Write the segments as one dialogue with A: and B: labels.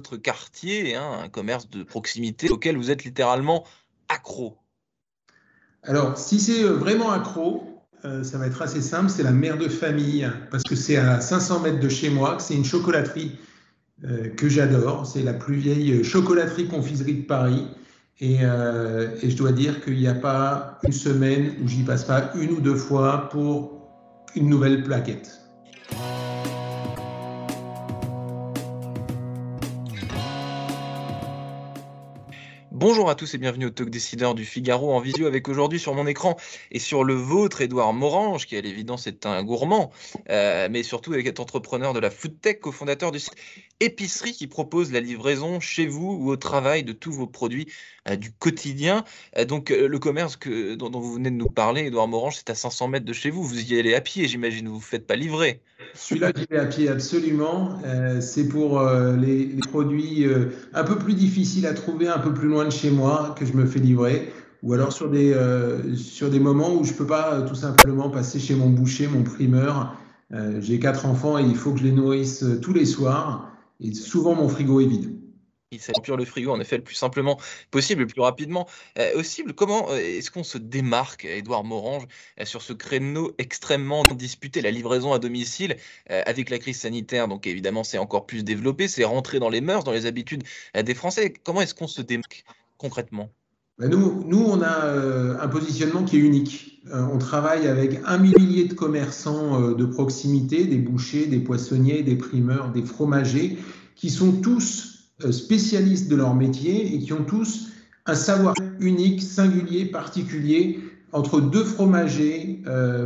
A: votre quartier, hein, un commerce de proximité auquel vous êtes littéralement accro?
B: Alors, si c'est vraiment accro, ça va être assez simple, c'est la mère de famille, parce que c'est à 500 mètres de chez moi, que c'est une chocolaterie que j'adore. C'est la plus vieille chocolaterie-confiserie de Paris. Et je dois dire qu'il n'y a pas une semaine où j'y passe pas une ou deux fois pour une nouvelle plaquette.
A: Bonjour à tous et bienvenue au Talk Décideur du Figaro en visio avec aujourd'hui sur mon écran et sur le vôtre, Édouard Morange, qui à l'évidence est un gourmand, mais surtout avec cet entrepreneur de la food tech, cofondateur du site Épicerie qui propose la livraison chez vous ou au travail de tous vos produits du quotidien. Le commerce dont vous venez de nous parler, Édouard Morange, c'est à 500 mètres de chez vous. Vous y allez à pied, j'imagine, vous ne vous faites pas livrer.
B: Celui-là, j'y vais à pied absolument. C'est pour les produits un peu plus difficiles à trouver, un peu plus loin de chez moi, que je me fais livrer. Ou alors sur des moments où je ne peux pas tout simplement passer chez mon boucher, mon primeur. J'ai 4 enfants et il faut que je les nourrisse tous les soirs. Et souvent, mon frigo est vide.
A: Il s'agit remplir le frigo en effet le plus simplement possible, le plus rapidement possible. Comment est-ce qu'on se démarque, Édouard Morange, sur ce créneau extrêmement disputé, la livraison à domicile, avec la crise sanitaire? Donc évidemment, c'est encore plus développé, c'est rentré dans les mœurs, dans les habitudes des Français. Comment est-ce qu'on se démarque concrètement?
B: Ben nous, on a un positionnement qui est unique. On travaille avec un millier de commerçants de proximité, des bouchers, des poissonniers, des primeurs, des fromagers, qui sont tous spécialistes de leur métier et qui ont tous un savoir unique, singulier, particulier. Entre deux fromagers,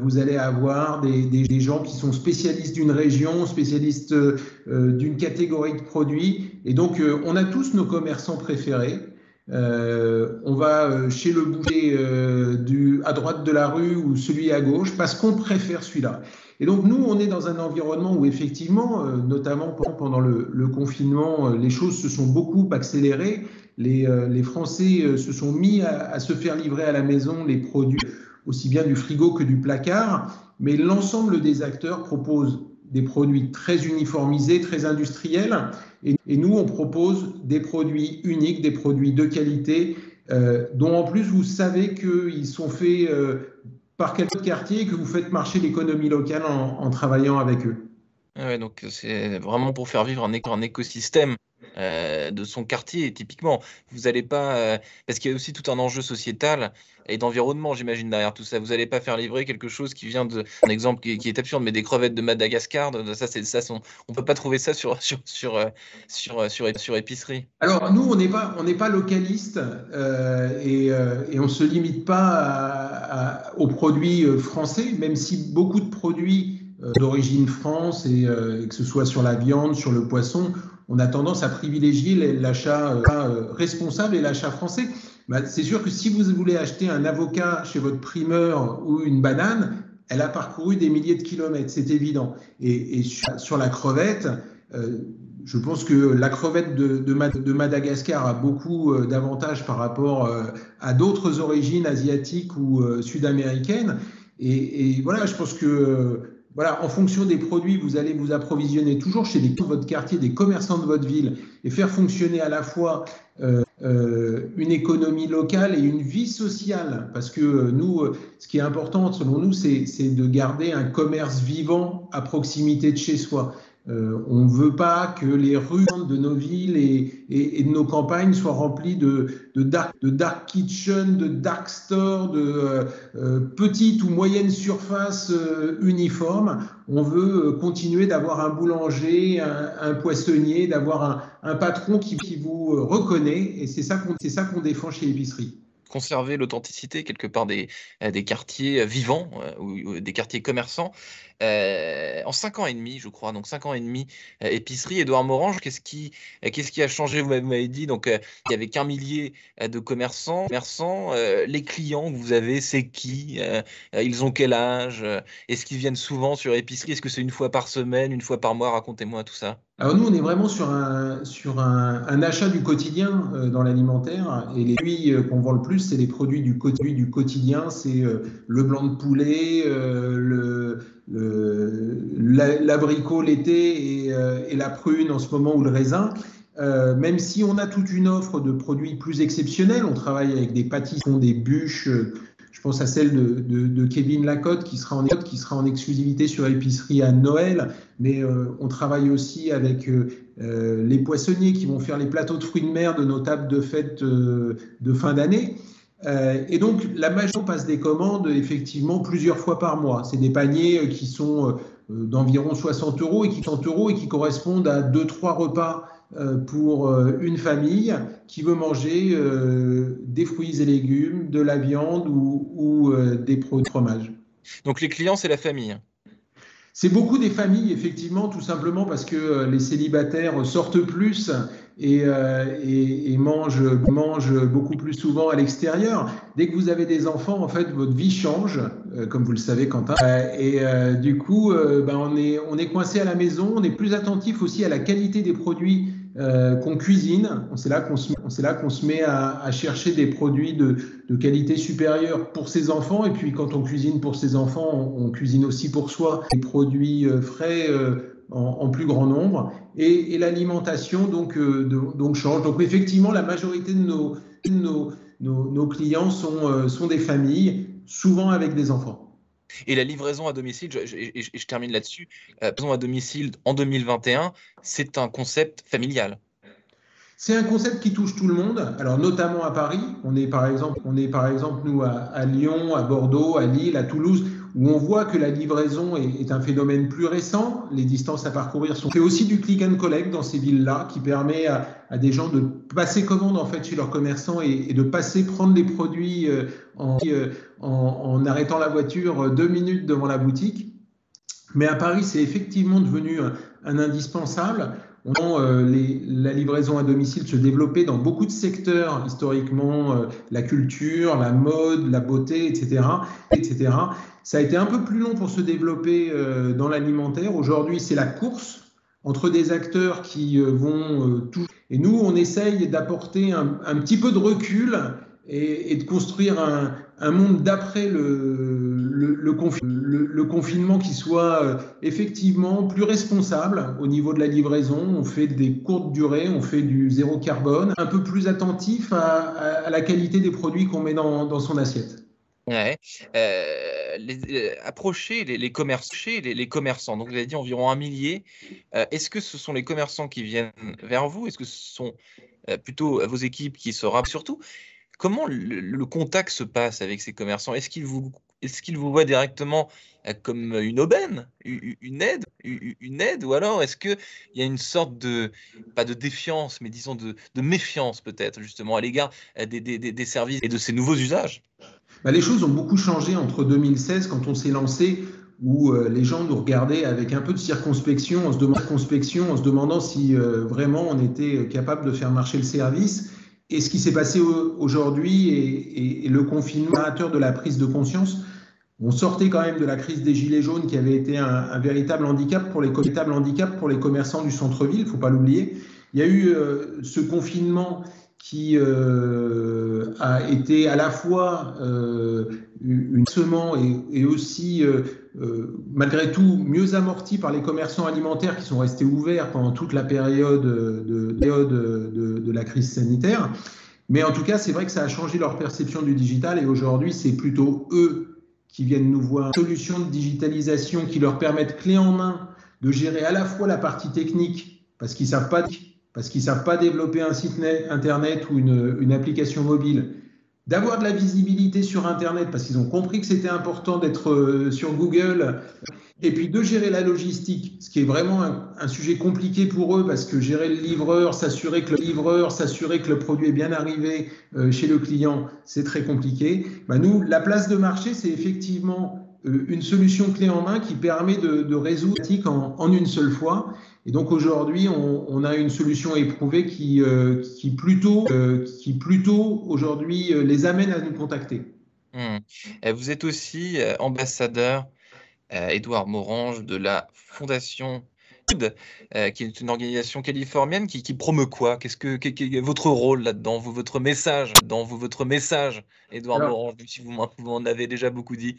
B: vous allez avoir des gens qui sont spécialistes d'une région, spécialistes d'une catégorie de produits. Et donc, on a tous nos commerçants préférés. On va chez le boucher à droite de la rue ou celui à gauche parce qu'on préfère celui-là. Et donc nous, on est dans un environnement où effectivement, notamment pendant le confinement, les choses se sont beaucoup accélérées. Les Français se sont mis à se faire livrer à la maison les produits aussi bien du frigo que du placard, mais l'ensemble des acteurs proposent des produits très uniformisés, très industriels. Et nous, on propose des produits uniques, des produits de qualité, dont en plus vous savez qu'ils sont faits par quel quartier et que vous faites marcher l'économie locale en travaillant avec eux.
A: Ah ouais, donc c'est vraiment pour faire vivre un écosystème de son quartier, typiquement. Vous n'allez pas, parce qu'il y a aussi tout un enjeu sociétal et d'environnement, j'imagine, derrière tout ça. Vous n'allez pas faire livrer quelque chose qui vient un exemple qui est absurde, mais des crevettes de Madagascar. On peut pas trouver ça sur épicerie.
B: Alors nous, on n'est pas localiste et on ne se limite pas aux produits français, même si beaucoup de produits d'origine France et que ce soit sur la viande, sur le poisson, on a tendance à privilégier l'achat responsable et l'achat français. Bah, c'est sûr que si vous voulez acheter un avocat chez votre primeur ou une banane, elle a parcouru des milliers de kilomètres, c'est évident. Et sur la crevette, euh, je pense que la crevette de Madagascar a beaucoup d'avantages par rapport à d'autres origines asiatiques ou sud-américaines. Et voilà, je pense que voilà, en fonction des produits, vous allez vous approvisionner toujours chez de votre quartier, des commerçants de votre ville, et faire fonctionner à la fois une économie locale et une vie sociale. Parce que nous, ce qui est important selon nous, c'est de garder un commerce vivant à proximité de chez soi. On ne veut pas que les rues de nos villes et de nos campagnes soient remplies de dark kitchen, de dark store, de petites ou moyennes surfaces uniformes. On veut continuer d'avoir un boulanger, un poissonnier, d'avoir un patron qui vous reconnaît. Et c'est ça qu'on défend chez Épicerie.
A: Conserver l'authenticité quelque part des quartiers vivants ou des quartiers commerçants. En 5 ans et demi, je crois, donc 5 ans et demi, épicerie, Édouard Morange, qu'est-ce qui a changé? Vous m'avez dit, donc il y avait qu'un millier de commerçants. Les clients que vous avez, c'est qui? Ils ont quel âge? Est-ce qu'ils viennent souvent sur épicerie? Est-ce que c'est une fois par semaine, une fois par mois? Racontez-moi tout ça.
B: Alors nous, on est vraiment sur un achat du quotidien dans l'alimentaire. Et les produits qu'on vend le plus, c'est les produits du quotidien. C'est le blanc de poulet, l'abricot l'été et la prune en ce moment ou le raisin. même si on a toute une offre de produits plus exceptionnels. On travaille avec des pâtissons, des bûches. Je pense à celle de Kevin Lacotte qui sera en exclusivité sur épicerie à Noël. Mais on travaille aussi avec les poissonniers qui vont faire les plateaux de fruits de mer de nos tables de fête de fin d'année. Et donc, la majorité passe des commandes effectivement plusieurs fois par mois. C'est des paniers qui sont d'environ 60 euros et qui correspondent à 2-3 repas pour une famille qui veut manger des fruits et légumes, de la viande ou des produits de fromage.
A: Donc les clients, c'est la famille.
B: C'est beaucoup des familles, effectivement, tout simplement parce que les célibataires sortent plus et mangent beaucoup plus souvent à l'extérieur. Dès que vous avez des enfants, en fait, votre vie change, comme vous le savez, Quentin. Du coup, on est coincé à la maison, on est plus attentif aussi à la qualité des produits qu'on cuisine. C'est là qu'on se met à chercher des produits de qualité supérieure pour ses enfants. Et puis, quand on cuisine pour ses enfants, on cuisine aussi pour soi des produits frais en plus grand nombre. Et l'alimentation donc change. Donc, effectivement, la majorité de nos clients sont des familles, souvent avec des enfants.
A: Et la livraison à domicile, je termine là-dessus, livraison à domicile en 2021, c'est un concept familial.
B: C'est un concept qui touche tout le monde, alors notamment à Paris. On est par exemple nous à Lyon, à Bordeaux, à Lille, à Toulouse, où on voit que la livraison est un phénomène plus récent. Les distances à parcourir sont. On fait aussi du click and collect dans ces villes-là, qui permet à des gens de passer commande en fait chez leurs commerçants et de passer prendre les produits en arrêtant la voiture 2 minutes devant la boutique. Mais à Paris, c'est effectivement devenu un indispensable. On la livraison à domicile se développer dans beaucoup de secteurs, historiquement, la culture, la mode, la beauté, etc., etc. Ça a été un peu plus long pour se développer dans l'alimentaire. Aujourd'hui, c'est la course entre des acteurs qui vont tout. Et nous, on essaye d'apporter un petit peu de recul et de construire un monde d'après le confinement qui soit effectivement plus responsable au niveau de la livraison. On fait des courtes durées, on fait du zéro carbone, un peu plus attentif à la qualité des produits qu'on met dans son assiette.
A: Ouais. Approcher les commerçants, donc vous avez dit environ 1 millier. Est-ce que ce sont les commerçants qui viennent vers vous? Est-ce que ce sont plutôt vos équipes qui se rappellent? Surtout, comment le contact se passe avec ces commerçants? Est-ce qu'ils vous voient directement comme une aubaine, une aide, ou alors est-ce qu'il y a une sorte pas de défiance, mais disons de méfiance peut-être justement à l'égard des services et de ces nouveaux usages?
B: Les choses ont beaucoup changé entre 2016 quand on s'est lancé, où les gens nous regardaient avec un peu de circonspection, en se demandant si vraiment on était capable de faire marcher le service. Et ce qui s'est passé aujourd'hui et le confinement de la prise de conscience, on sortait quand même de la crise des Gilets jaunes qui avait été un véritable handicap pour les commerçants du centre-ville, il ne faut pas l'oublier. Il y a eu ce confinement qui a été à la fois une semence et aussi, malgré tout, mieux amorti par les commerçants alimentaires qui sont restés ouverts pendant toute la période de la crise sanitaire. Mais en tout cas, c'est vrai que ça a changé leur perception du digital et aujourd'hui, c'est plutôt eux qui viennent nous voir. Une solution de digitalisation qui leur permettent clé en main de gérer à la fois la partie technique parce qu'ils savent pas développer un site internet ou une application mobile, d'avoir de la visibilité sur internet parce qu'ils ont compris que c'était important d'être sur Google, et puis de gérer la logistique, ce qui est vraiment un sujet compliqué pour eux parce que gérer le livreur, s'assurer que le produit est bien arrivé chez le client, c'est très compliqué. Nous, la place de marché, c'est effectivement une solution clé en main qui permet de résoudre la pratique en une seule fois. Et donc aujourd'hui, on a une solution éprouvée qui plutôt aujourd'hui les amène à nous contacter.
A: Vous êtes aussi ambassadeur, Édouard Morange, de la Fondation Food, qui est une organisation californienne qui promeut quoi? Quel est votre rôle là-dedans, votre message, Édouard Morange, même si vous m'en avez déjà beaucoup dit?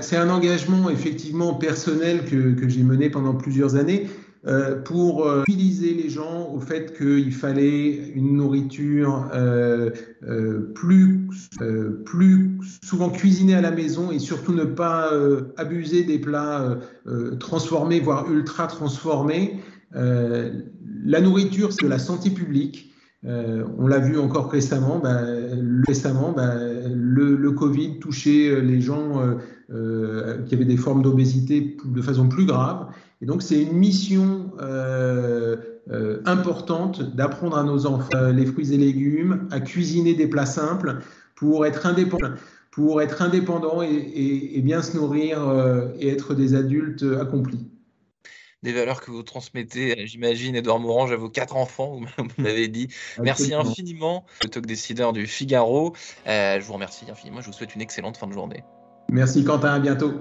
B: C'est un engagement effectivement personnel que j'ai mené pendant plusieurs années. pour mobiliser les gens au fait qu'il fallait une nourriture plus souvent cuisinée à la maison et surtout ne pas abuser des plats transformés, voire ultra transformés. La nourriture, c'est de la santé publique. On l'a vu encore récemment, le Covid touchait les gens qui avaient des formes d'obésité de façon plus grave. Et donc, c'est une mission importante d'apprendre à nos enfants les fruits et légumes, à cuisiner des plats simples pour être indépendants et bien se nourrir et être des adultes accomplis.
A: Des valeurs que vous transmettez, j'imagine, Édouard Morange, à vos 4 enfants, vous m'avez dit. Merci
B: Absolument.
A: infiniment, le talk décideur du Figaro. Je vous remercie infiniment, je vous souhaite une excellente fin de journée.
B: Merci Quentin, à bientôt.